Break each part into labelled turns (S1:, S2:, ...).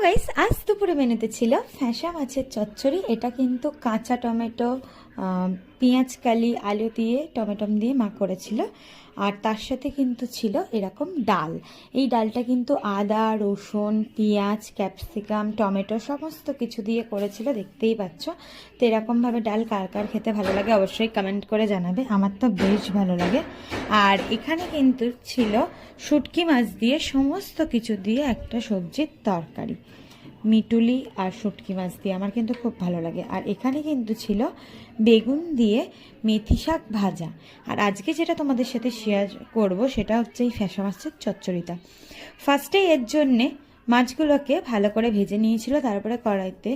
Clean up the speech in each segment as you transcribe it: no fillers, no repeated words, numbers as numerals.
S1: Guys, আজ দুপুরে মেনুতে ছিল ফ্যাঁসা মাছের চচ্চড়ি। এটা কিন্তু কাঁচা টমেটো, পেঁয়াজ কালি, আলু দিয়ে টমেটম দিয়ে মা করেছিল। আর তার সাথে কিন্তু ছিল এরকম ডাল। এই ডালটা কিন্তু আদা, রসুন, পেঁয়াজ, ক্যাপসিকাম, টমেটো সমস্ত কিছু দিয়ে করেছিল, দেখতেই পাচ্ছ। তো এরকমভাবে ডাল কার কার খেতে ভালো লাগে অবশ্যই কমেন্ট করে জানাবে। আমার তো বেশ ভালো লাগে। আর এখানে কিন্তু ছিল শুটকি মাছ দিয়ে সমস্ত কিছু দিয়ে একটা সবজির তরকারি, মিটুলি আর শুটকি মাছ দিয়ে আমার কিন্তু খুব ভালো লাগে। আর এখানে কিন্তু ছিল বেগুন দিয়ে মেথি শাক ভাজা। আর আজকে যেটা তোমাদের সাথে শেয়ার করব সেটা হচ্ছে এই ফ্যাঁসা মাছের চচ্চড়িটা। ফার্স্টে এর জন্যে মাছগুলোকে ভালো করে ভেজে নিয়েছিল, তারপরে কড়াইতে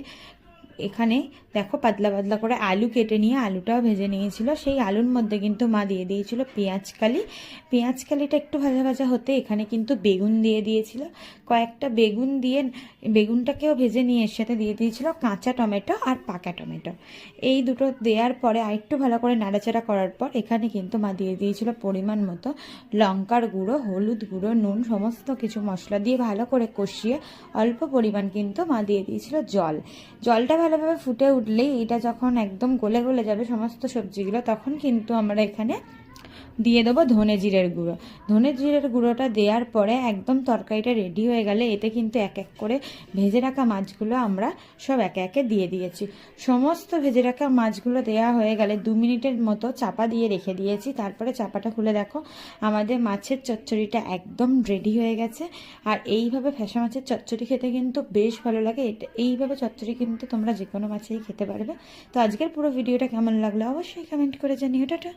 S1: এখানে দেখো পাতলা পাতলা করে আলু কেটে নিয়ে আলুটাও ভেজে নিয়েছিল। সেই আলুর মধ্যে কিন্তু মা দিয়ে দিয়েছিল পেঁয়াজ কালি। পেঁয়াজ কালিটা একটু ভাজা ভাজা হতে এখানে কিন্তু বেগুন দিয়ে দিয়েছিল। কয়েকটা বেগুন দিয়ে বেগুনটাকেও ভেজে নিয়ে এর সাথে দিয়ে দিয়েছিল কাঁচা টমেটো আর পাকা টমেটো। এই দুটো দেওয়ার পরে আরেকটু ভালো করে নাড়াচাড়া করার পর এখানে কিন্তু মা দিয়ে দিয়েছিল পরিমাণ মতো লঙ্কার গুঁড়ো, হলুদ গুঁড়ো, নুন, সমস্ত কিছু মশলা দিয়ে ভালো করে কষিয়ে অল্প পরিমাণ কিন্তু মা দিয়ে দিয়েছিল জল। জলটা ভালোভাবে ফুটে উঠলেই এটা যখন একদম গলে গলে যাবে সমস্ত সবজিগুলো, তখন কিন্তু আমরা এখানে দিয়ে দেবো ধনে জিরের গুঁড়ো। ধনে জিরের গুঁড়োটা দেওয়ার পরে একদম তরকারিটা রেডি হয়ে গেলে এতে কিন্তু এক এক করে ভেজে রাখা মাছগুলো আমরা সব একে একে দিয়ে দিয়েছি। সমস্ত ভেজে রাখা মাছগুলো দেওয়া হয়ে গেলে 2 মিনিটের মতো চাপা দিয়ে রেখে দিয়েছি। তারপরে চাপাটা খুলে দেখো আমাদের মাছের চচ্চড়িটা একদম রেডি হয়ে গেছে। আর এইভাবে ফ্যাঁসা মাছের চচ্চড়ি খেতে কিন্তু বেশ ভালো লাগে। এইভাবে চচ্চড়ি কিন্তু তোমরা যে কোনো মাছেই খেতে পারবে। তো আজকের পুরো ভিডিওটা কেমন লাগলো অবশ্যই কমেন্ট করে জানিও। টাটা।